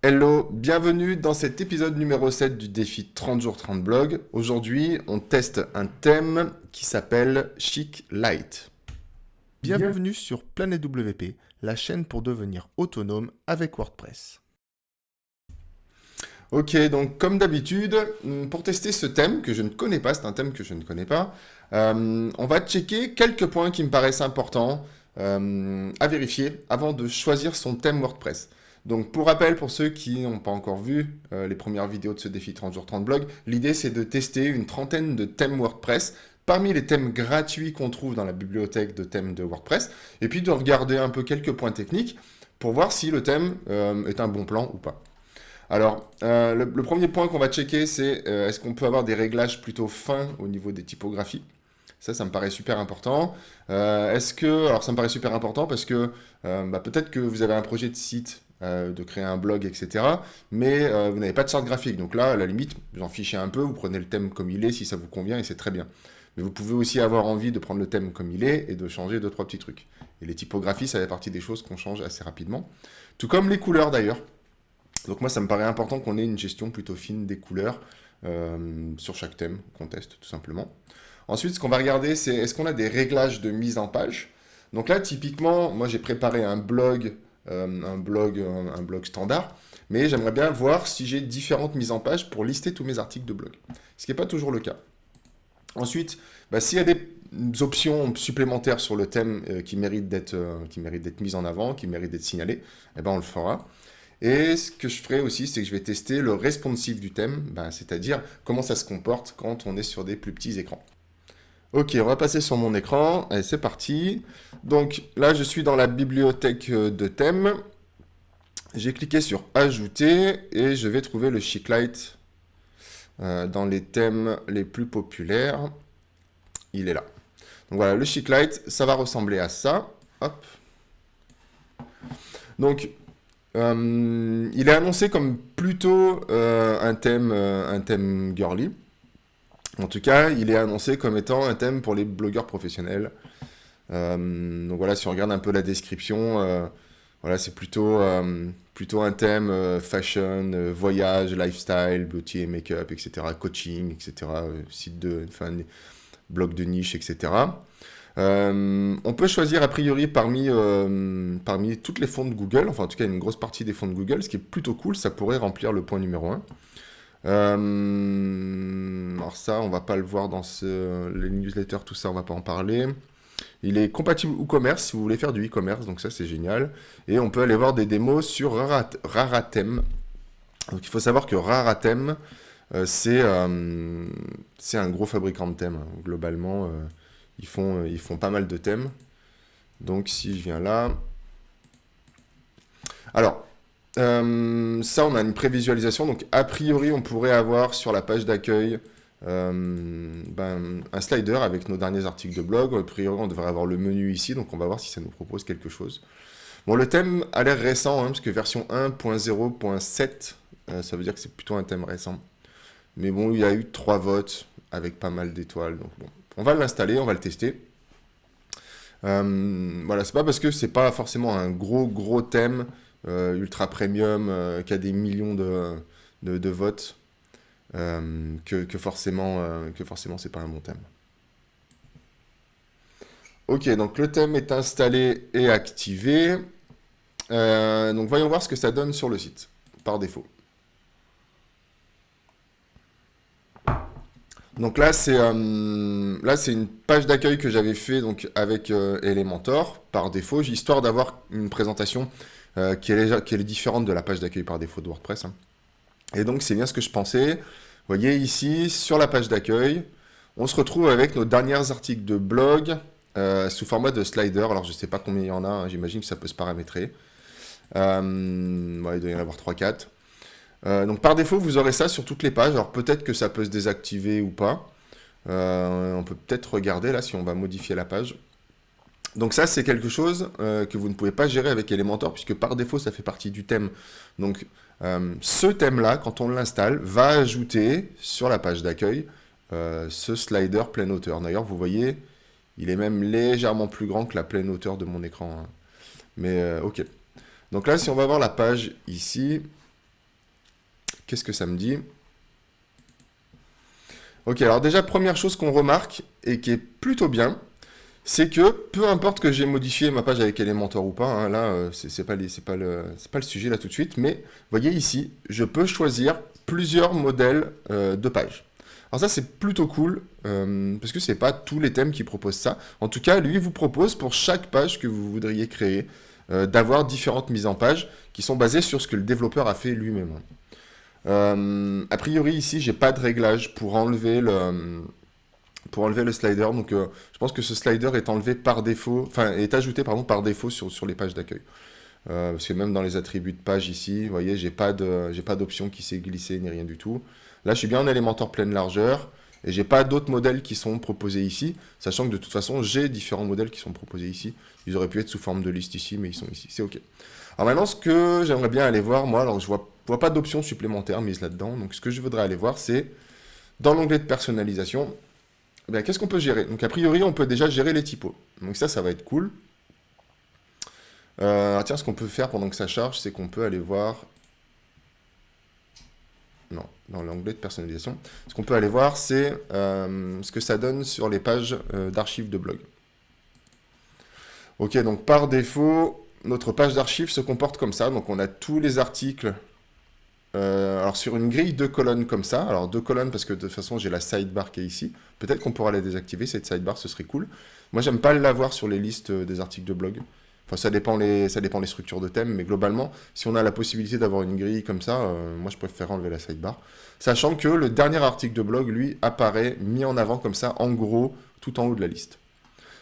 Hello, bienvenue dans cet épisode numéro 7 du défi 30 jours 30 blogs. Aujourd'hui, on teste un thème qui s'appelle Chic Light. Bienvenue sur Planète WP, la chaîne pour devenir autonome avec WordPress. Ok, donc comme d'habitude, pour tester ce thème que je ne connais pas, c'est un thème que je ne connais pas, on va checker quelques points qui me paraissent importants à vérifier avant de choisir son thème WordPress. Donc pour rappel, pour ceux qui n'ont pas encore vu les premières vidéos de ce défi 30 jours 30 blogs, l'idée c'est de tester une trentaine de thèmes WordPress parmi les thèmes gratuits qu'on trouve dans la bibliothèque de thèmes de WordPress, et puis de regarder un peu quelques points techniques pour voir si le thème est un bon plan ou pas. Alors, le premier point qu'on va checker, c'est est-ce qu'on peut avoir des réglages plutôt fins au niveau des typographies. Ça me paraît super important. Alors ça me paraît super important parce que peut-être que vous avez un projet de site, de créer un blog, etc. Mais vous n'avez pas de charte graphique. Donc là, à la limite, vous en fichez un peu, vous prenez le thème comme il est, si ça vous convient, et c'est très bien. Mais vous pouvez aussi avoir envie de prendre le thème comme il est et de changer 2-3 petits trucs. Et les typographies, ça fait partie des choses qu'on change assez rapidement. Tout comme les couleurs d'ailleurs. Donc moi, ça me paraît important qu'on ait une gestion plutôt fine des couleurs sur chaque thème qu'on teste, tout simplement. Ensuite, ce qu'on va regarder, c'est est-ce qu'on a des réglages de mise en page. Donc là, typiquement, moi, j'ai préparé un blog standard, mais j'aimerais bien voir si j'ai différentes mises en page pour lister tous mes articles de blog, ce qui n'est pas toujours le cas. Ensuite, s'il y a des options supplémentaires sur le thème qui méritent d'être mises en avant, qui méritent d'être signalées, on le fera. Et ce que je ferai aussi, c'est que je vais tester le responsive du thème, c'est-à-dire comment ça se comporte quand on est sur des plus petits écrans. Ok, on va passer sur mon écran, et c'est parti. Donc là, je suis dans la bibliothèque de thèmes. J'ai cliqué sur Ajouter et je vais trouver le Chic Light dans les thèmes les plus populaires. Il est là. Donc voilà, le Chic Light, ça va ressembler à ça. Hop. Donc, il est annoncé comme plutôt un thème girly. En tout cas, il est annoncé comme étant un thème pour les blogueurs professionnels. Donc voilà, si on regarde un peu la description, voilà, c'est plutôt un thème fashion, voyage, lifestyle, beauty et make-up, etc., coaching, etc., blog de niche, etc. On peut choisir a priori parmi toutes les fonds de Google, enfin en tout cas une grosse partie des fonds de Google, ce qui est plutôt cool, ça pourrait remplir le point numéro 1. Alors ça, on va pas le voir dans les newsletters, tout ça, on va pas en parler. Il est compatible WooCommerce si vous voulez faire du e-commerce, donc ça c'est génial. Et on peut aller voir des démos sur Raratem. Donc il faut savoir que Raratem, c'est un gros fabricant de thèmes. Globalement, ils font pas mal de thèmes. Donc si je viens là... Alors, ça, on a une prévisualisation. Donc, a priori, on pourrait avoir sur la page d'accueil un slider avec nos derniers articles de blog. A priori, on devrait avoir le menu ici. Donc, on va voir si ça nous propose quelque chose. Bon, le thème a l'air récent, parce que version 1.0.7, ça veut dire que c'est plutôt un thème récent. Mais bon, il y a eu 3 votes avec pas mal d'étoiles. Donc, bon, on va l'installer, on va le tester. Voilà, c'est pas parce que c'est pas forcément un gros thème ultra premium qui a des millions de votes que forcément c'est pas un bon thème. Ok, donc le thème est installé et activé. Donc voyons voir ce que ça donne sur le site par défaut. Donc là, c'est une page d'accueil que j'avais fait donc, avec Elementor par défaut, histoire d'avoir une présentation qui est différente de la page d'accueil par défaut de WordPress. Et donc, c'est bien ce que je pensais. Vous voyez ici, sur la page d'accueil, on se retrouve avec nos derniers articles de blog sous format de slider. Alors, je ne sais pas combien il y en a, j'imagine que ça peut se paramétrer. Il doit y en avoir 3-4. Donc par défaut, vous aurez ça sur toutes les pages. Alors peut-être que ça peut se désactiver ou pas. On peut peut-être regarder là si on va modifier la page. Donc ça, c'est quelque chose que vous ne pouvez pas gérer avec Elementor puisque par défaut, ça fait partie du thème. Donc ce thème-là, quand on l'installe, va ajouter sur la page d'accueil ce slider pleine hauteur. D'ailleurs, vous voyez, il est même légèrement plus grand que la pleine hauteur de mon écran. Mais ok. Donc là, si on va voir la page ici... Qu'est-ce que ça me dit? Ok, alors déjà, première chose qu'on remarque, et qui est plutôt bien, c'est que peu importe que j'ai modifié ma page avec Elementor ou pas, hein, là, c'est pas le sujet là tout de suite, mais voyez ici, je peux choisir plusieurs modèles de pages. Alors ça, c'est plutôt cool, parce que c'est pas tous les thèmes qui proposent ça. En tout cas, lui vous propose pour chaque page que vous voudriez créer, d'avoir différentes mises en page qui sont basées sur ce que le développeur a fait lui-même. A priori, ici, j'ai pas de réglage pour enlever le slider. Donc, je pense que ce slider est enlevé par défaut, enfin, est ajouté, pardon, par défaut sur les pages d'accueil. Parce que même dans les attributs de page ici, vous voyez, j'ai pas d'option qui s'est glissée ni rien du tout. Là, je suis bien en Elementor pleine largeur et j'ai pas d'autres modèles qui sont proposés ici, sachant que de toute façon, j'ai différents modèles qui sont proposés ici. Ils auraient pu être sous forme de liste ici, mais ils sont ici. C'est OK. Alors maintenant, ce que j'aimerais bien aller voir, moi, alors je vois pas d'options supplémentaires mises là-dedans. Donc, ce que je voudrais aller voir, c'est dans l'onglet de personnalisation, eh bien, qu'est-ce qu'on peut gérer? Donc, a priori, on peut déjà gérer les typos. Donc, ça va être cool. Tiens, ce qu'on peut faire pendant que ça charge, c'est qu'on peut aller voir... Non, dans l'onglet de personnalisation. Ce qu'on peut aller voir, c'est ce que ça donne sur les pages d'archives de blog. Ok, donc par défaut, notre page d'archives se comporte comme ça. Donc, on a tous les articles... alors sur une grille de colonnes comme ça, alors 2 colonnes parce que de toute façon j'ai la sidebar qui est ici, peut-être qu'on pourra la désactiver, cette sidebar, ce serait cool. Moi j'aime pas l'avoir sur les listes des articles de blog, enfin ça dépend les structures de thèmes, mais globalement, si on a la possibilité d'avoir une grille comme ça, moi je préfère enlever la sidebar. Sachant que le dernier article de blog, lui, apparaît mis en avant comme ça, en gros, tout en haut de la liste.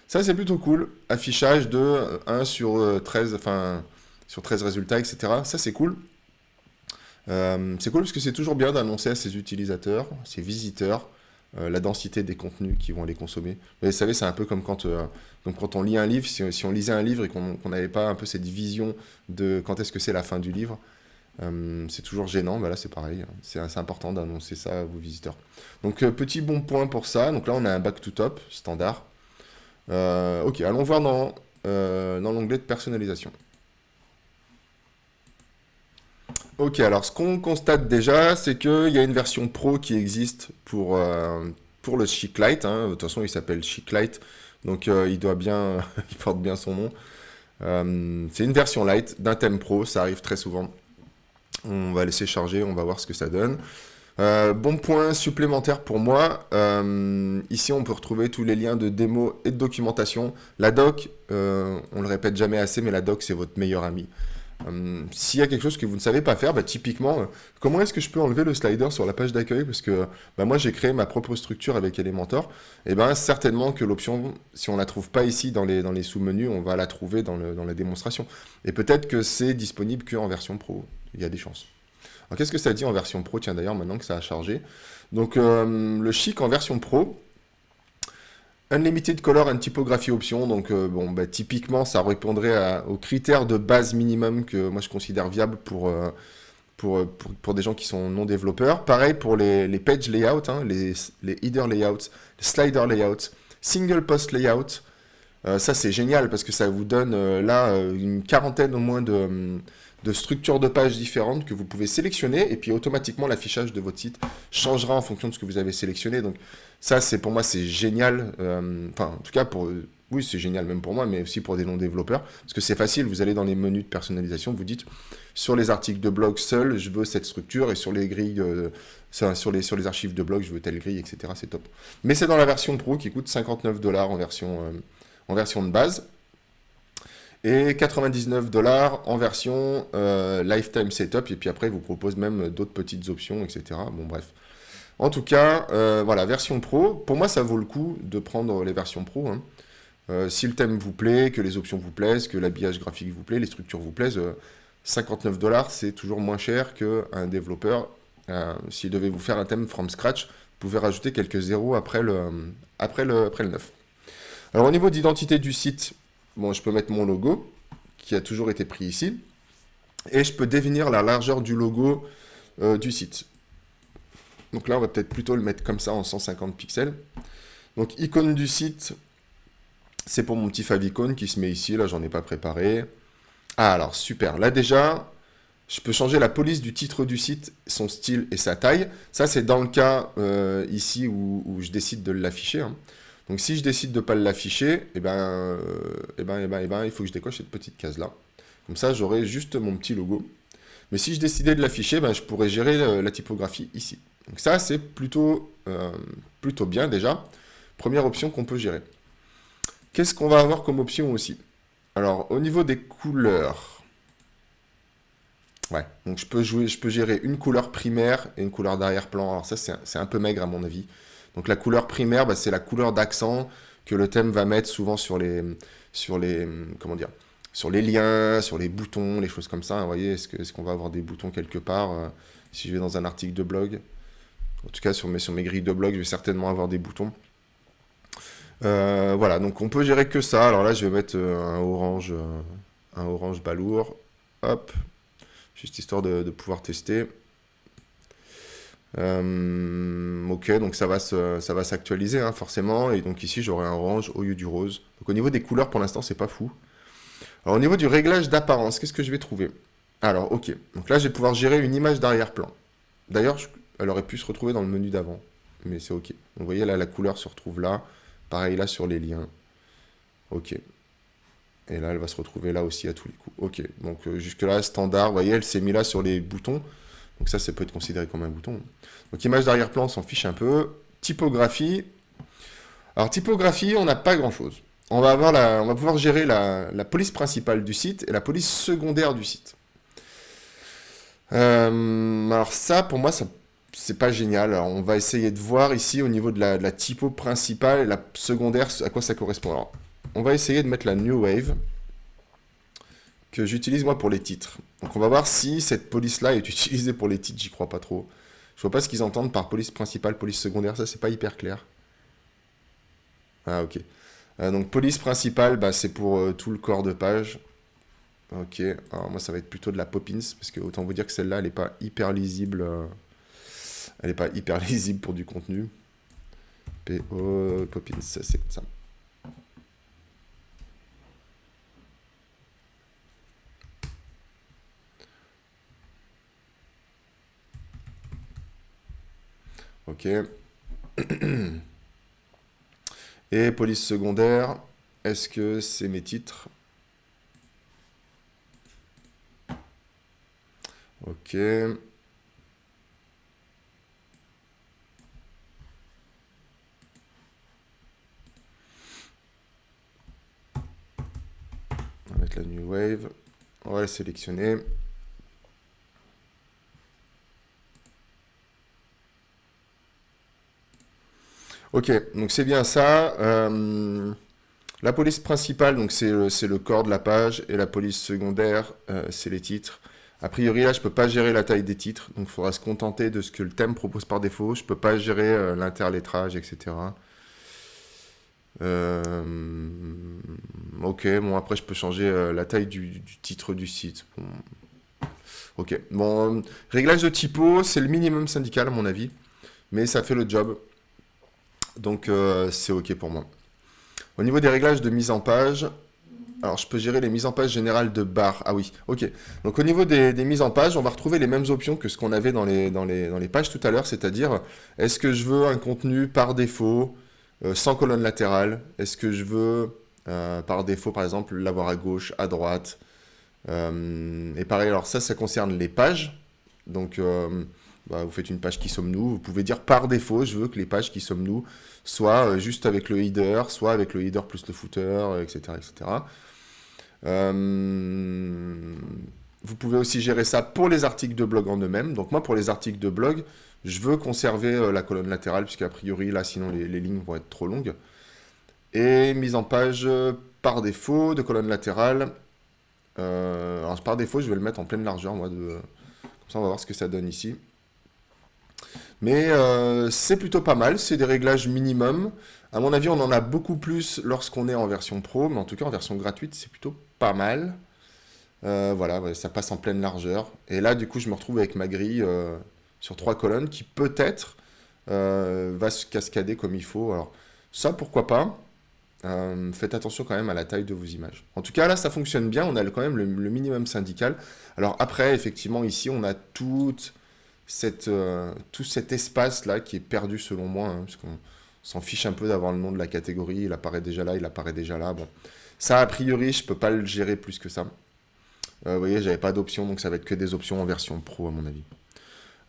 Ça c'est plutôt cool, affichage de 1 sur 13, enfin sur 13 résultats, etc. Ça c'est cool. C'est cool parce que c'est toujours bien d'annoncer à ses utilisateurs, ses visiteurs, la densité des contenus qui vont les consommer. Mais vous savez, c'est un peu comme donc quand on lit un livre, si on lisait un livre et qu'on n'avait pas un peu cette vision de quand est-ce que c'est la fin du livre, c'est toujours gênant. Bah là, c'est pareil. C'est important d'annoncer ça à vos visiteurs. Donc, petit bon point pour ça. Donc là, on a un back to top standard. Ok, allons voir dans l'onglet de personnalisation. Ok, alors ce qu'on constate déjà, c'est qu'il y a une version pro qui existe pour le Chic Lite, hein. De toute façon, il s'appelle Chic Lite, donc il porte bien son nom. C'est une version light d'un thème pro, ça arrive très souvent. On va laisser charger, on va voir ce que ça donne. Bon point supplémentaire pour moi, ici on peut retrouver tous les liens de démo et de documentation. La doc, on le répète jamais assez, mais la doc c'est votre meilleur ami. S'il y a quelque chose que vous ne savez pas faire, typiquement, comment est-ce que je peux enlever le slider sur la page d'accueil? Parce que moi, j'ai créé ma propre structure avec Elementor. Et certainement que l'option, si on ne la trouve pas ici dans les sous-menus, on va la trouver dans la démonstration. Et peut-être que c'est disponible qu'en version pro. Il y a des chances. Alors, qu'est-ce que ça dit en version pro? Tiens, d'ailleurs, maintenant que ça a chargé. Donc, le chic en version pro, Unlimited Color and Typography Option, donc typiquement ça répondrait aux critères de base minimum que moi je considère viables pour des gens qui sont non développeurs. Pareil pour les page layouts, hein, les header layouts, les slider layouts, single post layout. Ça c'est génial parce que ça vous donne une quarantaine au moins de structures de pages différentes que vous pouvez sélectionner et puis automatiquement l'affichage de votre site changera en fonction de ce que vous avez sélectionné. Donc ça, pour moi, c'est génial. Enfin, en tout cas, oui, c'est génial même pour moi, mais aussi pour des non-développeurs. Parce que c'est facile, vous allez dans les menus de personnalisation, vous dites, sur les articles de blog seuls, je veux cette structure, et sur les grilles, sur les archives de blog, je veux telle grille, etc. C'est top. Mais c'est dans la version pro qui coûte 59 $ en version de base. Et 99 $ en version Lifetime Setup. Et puis après, il vous propose même d'autres petites options, etc. Bon, bref. En tout cas, voilà, version pro. Pour moi, ça vaut le coup de prendre les versions pro. Hein. Si le thème vous plaît, que les options vous plaisent, que l'habillage graphique vous plaît, les structures vous plaisent, 59 $, c'est toujours moins cher qu'un développeur. S'il devait vous faire un thème from scratch, vous pouvez rajouter quelques zéros après le 9. Alors, au niveau d'identité du site, bon, je peux mettre mon logo, qui a toujours été pris ici. Et je peux définir la largeur du logo du site. Donc là, on va peut-être plutôt le mettre comme ça en 150 pixels. Donc, icône du site, c'est pour mon petit favicon qui se met ici. Là, j'en ai pas préparé. Ah, alors, super. Là, déjà, Je peux changer la police du titre du site, son style et sa taille. Ça, c'est dans le cas ici où je décide de l'afficher, hein. Donc si je décide de ne pas l'afficher, il faut que je décoche cette petite case-là. Comme ça, j'aurai juste mon petit logo. Mais si je décidais de l'afficher, je pourrais gérer la typographie ici. Donc ça, c'est plutôt bien déjà. Première option qu'on peut gérer. Qu'est-ce qu'on va avoir comme option aussi? Alors, au niveau des couleurs, ouais, donc je peux gérer une couleur primaire et une couleur d'arrière-plan. Alors ça, c'est un peu maigre à mon avis. Donc la couleur primaire, c'est la couleur d'accent que le thème va mettre souvent comment dire, sur les liens, sur les boutons, les choses comme ça. Vous voyez, est-ce qu'on va avoir des boutons quelque part si je vais dans un article de blog? En tout cas, sur mes grilles de blog, je vais certainement avoir des boutons. Voilà, donc on peut gérer que ça. Alors là, je vais mettre un orange balourd. Hop, juste histoire de pouvoir tester. Ok, donc ça va s'actualiser hein, forcément. Et donc ici, j'aurai un orange au lieu du rose. Donc au niveau des couleurs, pour l'instant, c'est pas fou. Alors au niveau du réglage d'apparence, qu'est-ce que je vais trouver? Alors, ok. Donc là, je vais pouvoir gérer une image d'arrière-plan. D'ailleurs, elle aurait pu se retrouver dans le menu d'avant. Mais c'est ok. Donc, vous voyez, là, la couleur se retrouve là. Pareil, là, sur les liens. Ok. Et là, elle va se retrouver là aussi à tous les coups. Ok. Donc, jusque-là, standard. Vous voyez, elle s'est mise là sur les boutons. Donc ça peut être considéré comme un bouton. Donc, image d'arrière-plan, on s'en fiche un peu. Typographie. Alors, typographie, on n'a pas grand-chose. On va pouvoir gérer la police principale du site et la police secondaire du site. Alors ça, pour moi, c'est pas génial. Alors, on va essayer de voir ici au niveau de la typo principale et la secondaire à quoi ça correspond. Alors, on va essayer de mettre la New Wave que j'utilise moi pour les titres. Donc on va voir si cette police-là est utilisée pour les titres, j'y crois pas trop. Je vois pas ce qu'ils entendent par police principale, police secondaire, ça c'est pas hyper clair. Ah ok. Donc police principale, c'est pour tout le corps de page. Ok, alors moi ça va être plutôt de la Poppins, parce que autant vous dire que celle-là, elle n'est pas hyper lisible. Elle n'est pas hyper lisible pour du contenu. Poppins, c'est comme ça. Ok. Et police secondaire, est-ce que c'est mes titres? Ok. On va mettre la New Wave. On va la sélectionner. Ok, donc c'est bien ça. La police principale, donc c'est le corps de la page, et la police secondaire, c'est les titres. A priori, là, je peux pas gérer la taille des titres, donc il faudra se contenter de ce que le thème propose par défaut. Je peux pas gérer l'interlettrage, etc. Ok, bon, après, je peux changer la taille du titre du site. Bon. Ok, bon, réglage de typo, c'est le minimum syndical, à mon avis, mais ça fait le job. Donc, c'est ok pour moi. Au niveau des réglages de mise en page, alors je peux gérer les mises en page générales de barres. Ah oui, ok. Donc au niveau des mises en page, on va retrouver les mêmes options que ce qu'on avait dans les pages tout à l'heure, c'est-à-dire est-ce que je veux un contenu par défaut sans colonne latérale? Est-ce que je veux par défaut, par exemple, l'avoir à gauche, à droite? Et pareil, alors ça concerne les pages. Donc vous faites une page qui sommes-nous. Vous pouvez dire par défaut, je veux que les pages qui sommes-nous soient juste avec le header, soit avec le header plus le footer, etc. etc. Vous pouvez aussi gérer ça pour les articles de blog en eux-mêmes. Donc moi, pour les articles de blog, je veux conserver la colonne latérale, puisqu'a priori, là, sinon les lignes vont être trop longues. Et mise en page par défaut de colonne latérale. Alors par défaut, je vais le mettre en pleine largeur, moi. Comme ça, on va voir ce que ça donne ici. Mais c'est plutôt pas mal, c'est des réglages minimum. À mon avis, on en a beaucoup plus lorsqu'on est en version pro, mais en tout cas, en version gratuite, c'est plutôt pas mal. Voilà, ouais, ça passe en pleine largeur. Et là, du coup, je me retrouve avec ma grille sur 3 colonnes qui peut-être va se cascader comme il faut. Alors, ça, pourquoi pas. Faites attention quand même à la taille de vos images. En tout cas, là, ça fonctionne bien. On a quand même le minimum syndical. Alors après, effectivement, ici, on a tout cet espace-là qui est perdu selon moi, hein, parce qu'on s'en fiche un peu d'avoir le nom de la catégorie. Il apparaît déjà là, il apparaît déjà là. Bon, ça, a priori, je peux pas le gérer plus que ça. Vous voyez, j'avais pas d'options, donc ça va être que des options en version pro, à mon avis.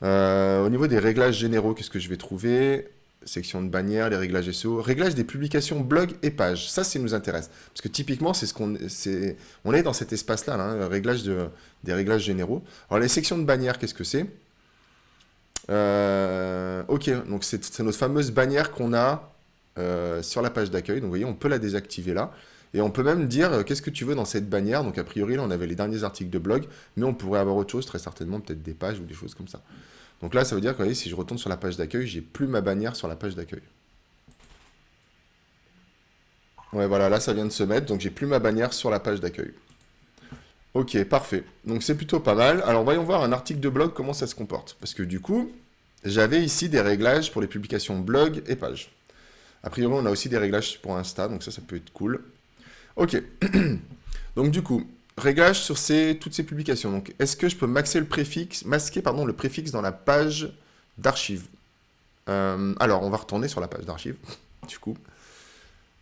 Au niveau des réglages généraux, qu'est-ce que je vais trouver? Section de bannière, les réglages SEO, réglages des publications blog et pages. Ça nous intéresse. Parce que typiquement, on est dans cet espace-là, là, hein, des réglages généraux. Alors, les sections de bannière, qu'est-ce que c'est? Ok, donc c'est notre fameuse bannière qu'on a sur la page d'accueil. Donc, vous voyez, on peut la désactiver là. Et on peut même dire qu'est-ce que tu veux dans cette bannière. Donc, a priori, là, on avait les derniers articles de blog, mais on pourrait avoir autre chose, très certainement, peut-être des pages ou des choses comme ça. Donc là, ça veut dire que vous voyez, si je retourne sur la page d'accueil, j'ai plus ma bannière sur la page d'accueil. Ouais, voilà, là, ça vient de se mettre, donc j'ai plus ma bannière sur la page d'accueil. Ok, parfait. Donc c'est plutôt pas mal. Alors voyons voir un article de blog, comment ça se comporte. Parce que du coup, j'avais ici des réglages pour les publications blog et pages. A priori, on a aussi des réglages pour Insta, donc ça peut être cool. Ok. Donc du coup, réglages sur toutes ces publications. Donc est-ce que je peux masquer le préfixe dans la page d'archives? Alors, on va retourner sur la page d'archives, du coup.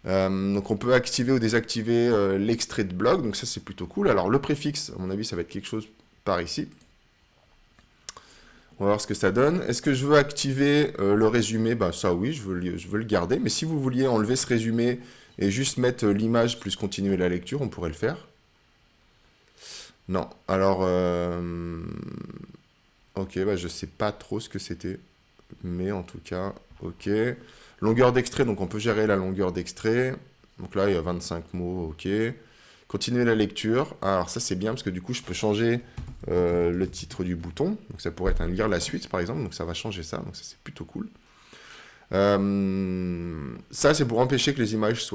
Donc on peut activer ou désactiver l'extrait de blog, donc ça c'est plutôt cool. Alors le préfixe, à mon avis, ça va être quelque chose par ici. On va voir ce que ça donne. Est-ce que je veux activer le résumé? Bah ça oui, je veux le garder. Mais si vous vouliez enlever ce résumé et juste mettre l'image plus continuer la lecture, on pourrait le faire. Non. Alors, ok, bah je sais pas trop ce que c'était. Mais en tout cas, ok. Longueur d'extrait, donc on peut gérer la longueur d'extrait. Donc là, il y a 25 mots, ok. Continuer la lecture. Alors ça, c'est bien parce que du coup, je peux changer le titre du bouton. Donc ça pourrait être un lire la suite, par exemple. Donc ça va changer ça. Donc ça, c'est plutôt cool. Ça, c'est pour empêcher que les images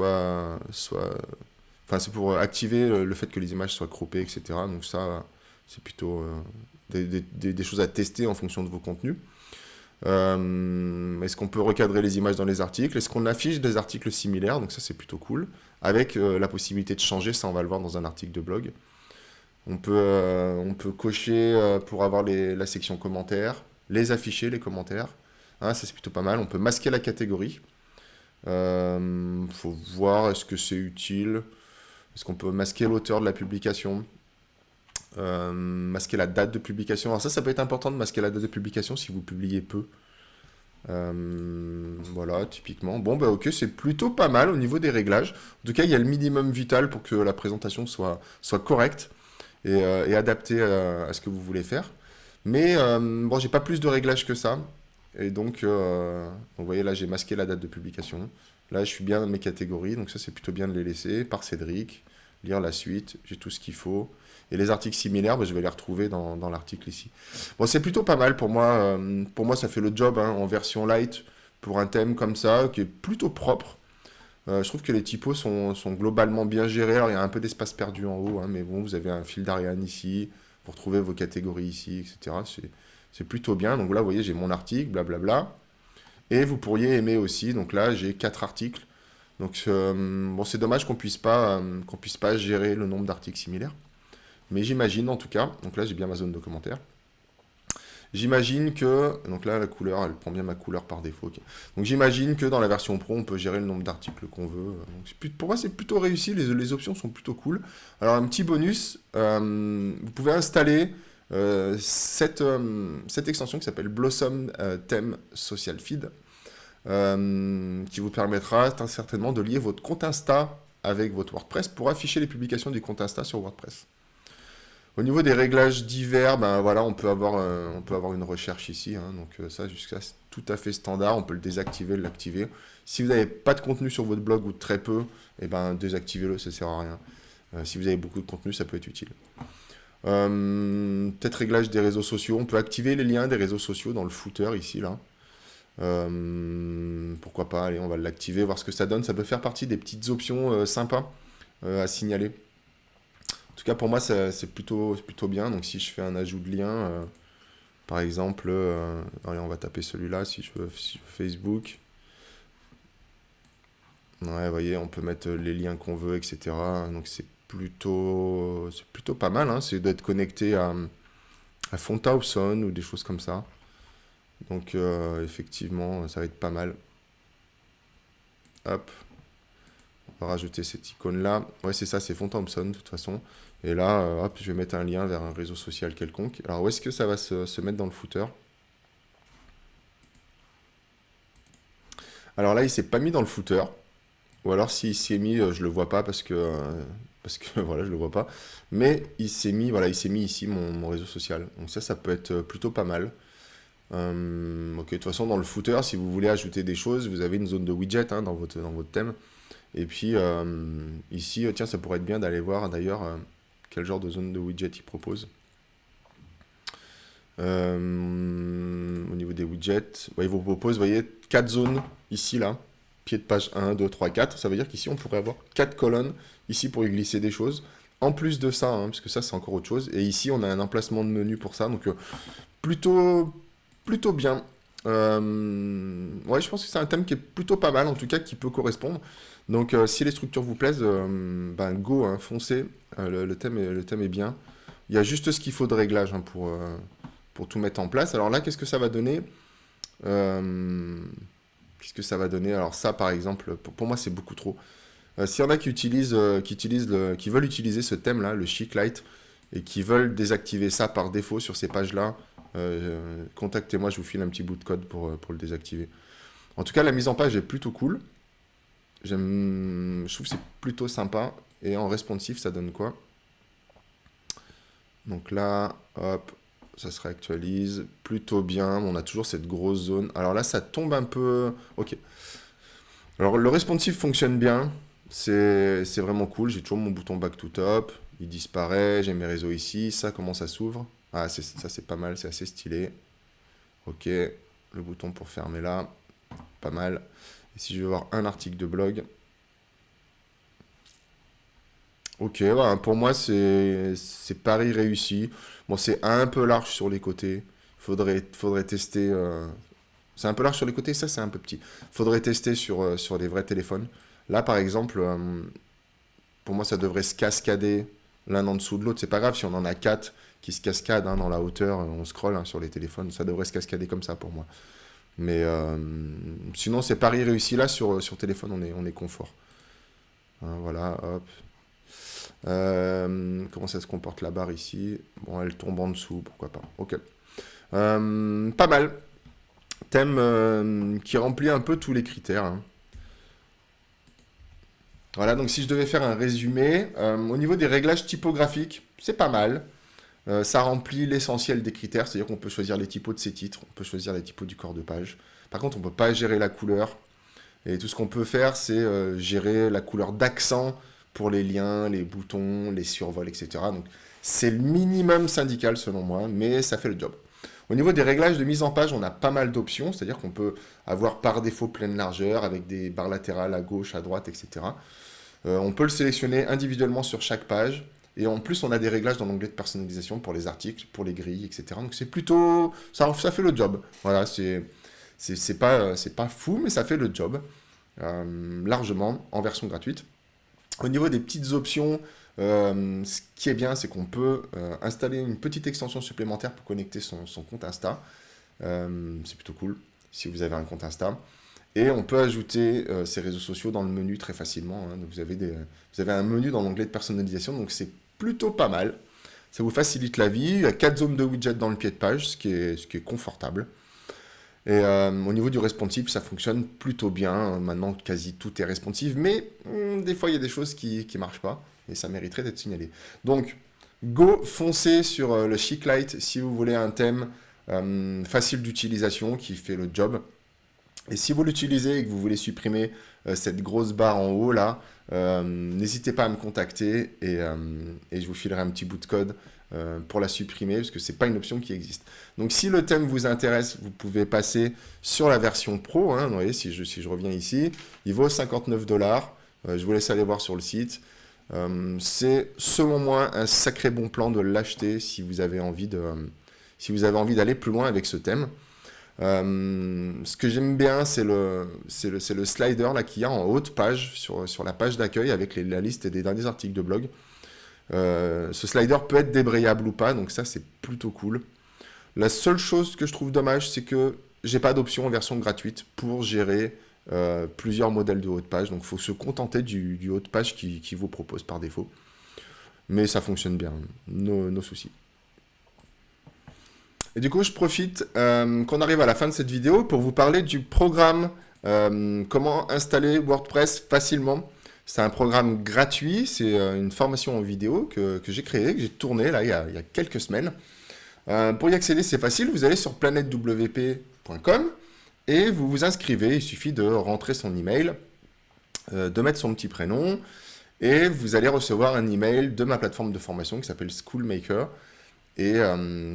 Enfin, c'est pour activer le fait que les images soient croppées, etc. Donc ça, c'est plutôt des choses à tester en fonction de vos contenus. Est-ce qu'on peut recadrer les images dans les articles? Est-ce qu'on affiche des articles similaires? Donc ça, c'est plutôt cool. Avec la possibilité de changer, ça, on va le voir dans un article de blog. On peut cocher pour avoir la section commentaires, les afficher, les commentaires. Hein, ça, c'est plutôt pas mal. On peut masquer la catégorie. Faut voir, est-ce que c'est utile? Est-ce qu'on peut masquer l'auteur de la publication? Masquer la date de publication. Alors ça peut être important de masquer la date de publication si vous publiez peu. Voilà, typiquement. Bon, bah ok, c'est plutôt pas mal au niveau des réglages. En tout cas, il y a le minimum vital pour que la présentation soit correcte et adaptée à ce que vous voulez faire. Mais bon, j'ai pas plus de réglages que ça. Et donc, vous voyez, là, j'ai masqué la date de publication. Là, je suis bien dans mes catégories, donc ça, c'est plutôt bien de les laisser. Par Cédric, lire la suite, j'ai tout ce qu'il faut. Et les articles similaires, bah, je vais les retrouver dans l'article ici. Bon, c'est plutôt pas mal pour moi. Pour moi, ça fait le job hein, en version light pour un thème comme ça, qui est plutôt propre. Je trouve que les typos sont globalement bien gérés. Alors, il y a un peu d'espace perdu en haut, hein, mais bon, vous avez un fil d'Ariane ici, pour trouver vos catégories ici, etc. C'est plutôt bien. Donc là, vous voyez, j'ai mon article, blablabla. Et vous pourriez aimer aussi. Donc là, j'ai 4 articles. Donc, bon, c'est dommage qu'on puisse pas gérer le nombre d'articles similaires. Mais j'imagine en tout cas, donc là j'ai bien ma zone de commentaires. J'imagine que, donc là la couleur, elle prend bien ma couleur par défaut. Okay. Donc j'imagine que dans la version pro, on peut gérer le nombre d'articles qu'on veut. Donc, pour moi c'est plutôt réussi, les options sont plutôt cool. Alors un petit bonus, vous pouvez installer cette extension qui s'appelle Blossom Theme Social Feed, qui vous permettra certainement de lier votre compte Insta avec votre WordPress pour afficher les publications du compte Insta sur WordPress. Au niveau des réglages divers, ben voilà, on peut avoir une recherche ici, hein, donc ça jusqu'à tout à fait standard, on peut le désactiver, l'activer. Si vous n'avez pas de contenu sur votre blog ou très peu, eh ben désactivez-le, ça sert à rien. Si vous avez beaucoup de contenu, ça peut être utile. Peut-être réglage des réseaux sociaux, on peut activer les liens des réseaux sociaux dans le footer ici là. Pourquoi pas, allez, on va l'activer, voir ce que ça donne. Ça peut faire partie des petites options sympas à signaler. En tout cas, pour moi, c'est plutôt bien. Donc, si je fais un ajout de lien, par exemple, allez, on va taper celui-là, si je veux Facebook. Ouais, vous voyez, on peut mettre les liens qu'on veut, etc. Donc c'est plutôt pas mal, hein. C'est d'être connecté à Fontauson ou des choses comme ça. Donc effectivement, ça va être pas mal. Hop, on va rajouter cette icône-là. Ouais, c'est ça, c'est Fontauson de toute façon. Et là, hop, je vais mettre un lien vers un réseau social quelconque. Alors, où est-ce que ça va se mettre dans le footer? Alors là, il s'est pas mis dans le footer. Ou alors, s'il s'y est mis, je le vois pas parce que voilà, je le vois pas. Mais il s'est mis, voilà, il s'est mis ici mon réseau social. Donc ça peut être plutôt pas mal. Ok, de toute façon, dans le footer, si vous voulez ajouter des choses, vous avez une zone de widget hein, dans votre thème. Et puis ici, tiens, ça pourrait être bien d'aller voir d'ailleurs quel genre de zone de widget il propose. Au niveau des widgets, ouais, il vous propose, vous voyez, 4 zones ici, là. Pied de page 1, 2, 3, 4. Ça veut dire qu'ici, on pourrait avoir 4 colonnes ici pour y glisser des choses. En plus de ça, hein, parce que ça, c'est encore autre chose. Et ici, on a un emplacement de menu pour ça. Donc, plutôt bien. Ouais, je pense que c'est un thème qui est plutôt pas mal, en tout cas, qui peut correspondre. Donc, si les structures vous plaisent, ben, go, hein, foncez. Le thème est bien. Il y a juste ce qu'il faut de réglage hein, pour tout mettre en place. Alors là, qu'est-ce que ça va donner? Euh, Qu'est-ce que ça va donner? Alors ça, par exemple, pour moi, c'est beaucoup trop. S'il y en a qui veulent utiliser ce thème-là, le Chic Light, et qui veulent désactiver ça par défaut sur ces pages-là, contactez-moi, je vous file un petit bout de code pour le désactiver. En tout cas, la mise en page est plutôt cool. Je trouve que c'est plutôt sympa. Et en responsive, ça donne quoi? Donc là, hop, ça se réactualise plutôt bien. On a toujours cette grosse zone. Alors là, ça tombe un peu. Ok. Alors le responsive fonctionne bien. C'est vraiment cool. J'ai toujours mon bouton back to top. Il disparaît. J'ai mes réseaux ici. Ça, comment ça s'ouvre? Ah, ça, c'est pas mal. C'est assez stylé. Ok. Le bouton pour fermer là. Pas mal. Et si je veux voir un article de blog. Ok, voilà, pour moi, c'est pari réussi. Bon, c'est un peu large sur les côtés. Faudrait tester. C'est un peu large sur les côtés, ça, c'est un peu petit. Faudrait tester sur des vrais téléphones. Là, par exemple, pour moi, ça devrait se cascader l'un en dessous de l'autre. C'est pas grave si on en a quatre qui se cascadent hein, dans la hauteur. On scrolle hein, sur les téléphones. Ça devrait se cascader comme ça pour moi. Mais sinon, c'est pari réussi. Là, sur téléphone, on est confort. Hein, voilà, hop. Comment ça se comporte la barre ici? Bon, elle tombe en dessous, pourquoi pas. Ok. Pas mal. Thème qui remplit un peu tous les critères. Hein. Voilà, donc si je devais faire un résumé, au niveau des réglages typographiques, c'est pas mal. Ça remplit l'essentiel des critères, c'est-à-dire qu'on peut choisir les typos de ses titres, on peut choisir les typos du corps de page. Par contre, on ne peut pas gérer la couleur. Et tout ce qu'on peut faire, c'est gérer la couleur d'accent pour les liens, les boutons, les survols, etc. Donc, c'est le minimum syndical selon moi, mais ça fait le job. Au niveau des réglages de mise en page, on a pas mal d'options, c'est-à-dire qu'on peut avoir par défaut pleine largeur avec des barres latérales à gauche, à droite, etc. On peut le sélectionner individuellement sur chaque page. Et en plus, on a des réglages dans l'onglet de personnalisation pour les articles, pour les grilles, etc. Donc c'est plutôt... Ça fait le job. Voilà, c'est pas fou, mais ça fait le job. Largement, en version gratuite. Au niveau des petites options, ce qui est bien, c'est qu'on peut installer une petite extension supplémentaire pour connecter son compte Insta. C'est plutôt cool, si vous avez un compte Insta. Et on peut ajouter ces réseaux sociaux dans le menu très facilement. Hein. Donc vous avez un menu dans l'onglet de personnalisation, donc c'est plutôt pas mal. Ça vous facilite la vie. Il y a 4 zones de widgets dans le pied de page, ce qui est confortable. Et au niveau du responsive, ça fonctionne plutôt bien. Hein. Maintenant, quasi tout est responsive, mais des fois, il y a des choses qui ne marchent pas. Et ça mériterait d'être signalé. Donc, go, foncez sur le Chic Light si vous voulez un thème facile d'utilisation qui fait le job. Et si vous l'utilisez et que vous voulez supprimer cette grosse barre en haut là, n'hésitez pas à me contacter et je vous filerai un petit bout de code pour la supprimer parce que c'est pas une option qui existe. Donc si le thème vous intéresse, vous pouvez passer sur la version pro. Hein, vous voyez, si je reviens ici, il vaut 59$. Je vous laisse aller voir sur le site. C'est selon moi un sacré bon plan de l'acheter si vous avez envie d'aller plus loin avec ce thème. Ce que j'aime bien, c'est le slider là qu'il y a en haut de page, sur la page d'accueil avec la liste des derniers articles de blog. Ce slider peut être débrayable ou pas, donc ça c'est plutôt cool. La seule chose que je trouve dommage, c'est que j'ai pas d'option en version gratuite pour gérer plusieurs modèles de haut de page, donc il faut se contenter du haut de page qui vous propose par défaut. Mais ça fonctionne bien, nos soucis. Et du coup, je profite qu'on arrive à la fin de cette vidéo pour vous parler du programme comment installer WordPress facilement. C'est un programme gratuit, c'est une formation en vidéo que j'ai créée, que j'ai tournée là, il y a quelques semaines. Pour y accéder, c'est facile, vous allez sur planetewp.com et vous vous inscrivez. Il suffit de rentrer son email, de mettre son petit prénom et vous allez recevoir un email de ma plateforme de formation qui s'appelle Schoolmaker. Et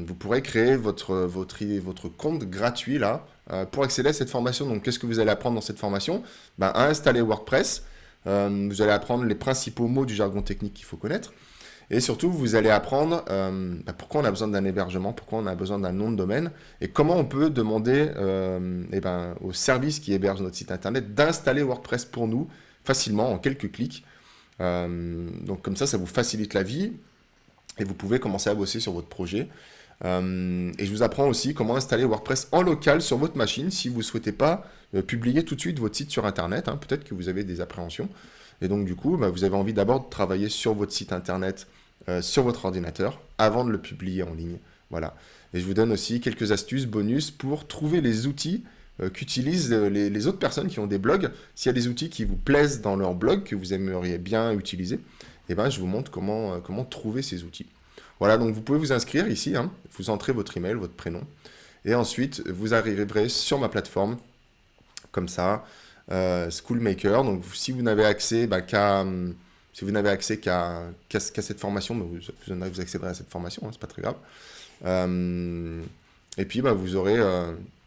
vous pourrez créer votre compte gratuit là pour accéder à cette formation. Donc, qu'est-ce que vous allez apprendre dans cette formation? À installer WordPress. Vous allez apprendre les principaux mots du jargon technique qu'il faut connaître. Et surtout, vous allez apprendre pourquoi on a besoin d'un hébergement, pourquoi on a besoin d'un nom de domaine et comment on peut demander au service qui héberge notre site internet d'installer WordPress pour nous facilement en quelques clics. Donc, comme ça vous facilite la vie. Et vous pouvez commencer à bosser sur votre projet. Et je vous apprends aussi comment installer WordPress en local sur votre machine si vous ne souhaitez pas publier tout de suite votre site sur Internet. Peut-être que vous avez des appréhensions. Et donc, du coup, vous avez envie d'abord de travailler sur votre site Internet, sur votre ordinateur, avant de le publier en ligne. Voilà. Et je vous donne aussi quelques astuces bonus pour trouver les outils qu'utilisent les autres personnes qui ont des blogs. S'il y a des outils qui vous plaisent dans leur blog, que vous aimeriez bien utiliser, je vous montre comment trouver ces outils. Voilà, donc vous pouvez vous inscrire ici, vous entrez votre email, votre prénom, et ensuite vous arriverez sur ma plateforme, comme ça, Schoolmaker. Donc si vous n'avez accès qu'à cette formation, vous accéderez à cette formation, c'est pas très grave. Et puis vous aurez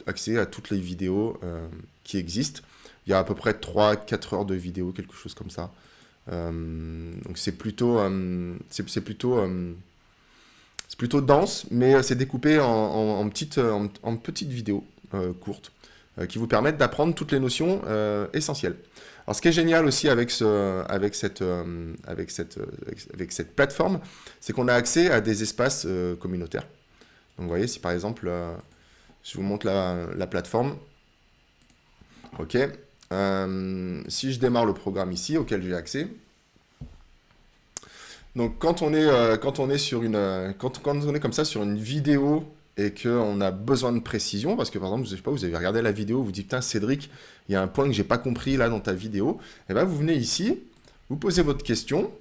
accès à toutes les vidéos qui existent. Il y a à peu près 3-4 heures de vidéos, quelque chose comme ça. Donc c'est plutôt dense, mais c'est découpé en petites vidéos courtes qui vous permettent d'apprendre toutes les notions essentielles. Alors ce qui est génial aussi avec cette plateforme, c'est qu'on a accès à des espaces communautaires. Donc vous voyez, si par exemple je vous montre la plateforme, ok. Si je démarre le programme ici, auquel j'ai accès, donc quand on est comme ça sur une vidéo et qu'on a besoin de précision, parce que par exemple, je sais pas, vous avez regardé la vidéo, vous dites, putain Cédric, il y a un point que j'ai pas compris là dans ta vidéo, et vous venez ici, vous posez votre question,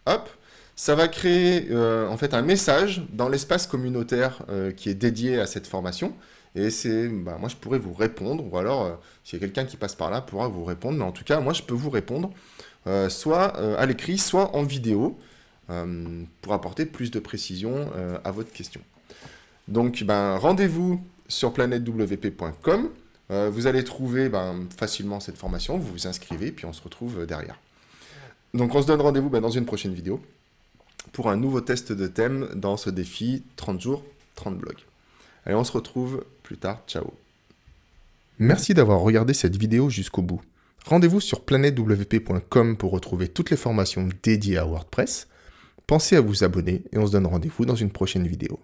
hop, ça va créer en fait un message dans l'espace communautaire qui est dédié à cette formation. Et c'est, moi je pourrais vous répondre, ou alors s'il y a quelqu'un qui passe par là pourra vous répondre, mais en tout cas moi je peux vous répondre soit à l'écrit, soit en vidéo, pour apporter plus de précision à votre question. Donc rendez-vous sur planetewp.com, vous allez trouver facilement cette formation, vous vous inscrivez, puis on se retrouve derrière. Donc on se donne rendez-vous dans une prochaine vidéo pour un nouveau test de thème dans ce défi 30 jours, 30 blogs. Allez, on se retrouve plus tard. Ciao. Merci d'avoir regardé cette vidéo jusqu'au bout. Rendez-vous sur planetewp.com pour retrouver toutes les formations dédiées à WordPress. Pensez à vous abonner et on se donne rendez-vous dans une prochaine vidéo.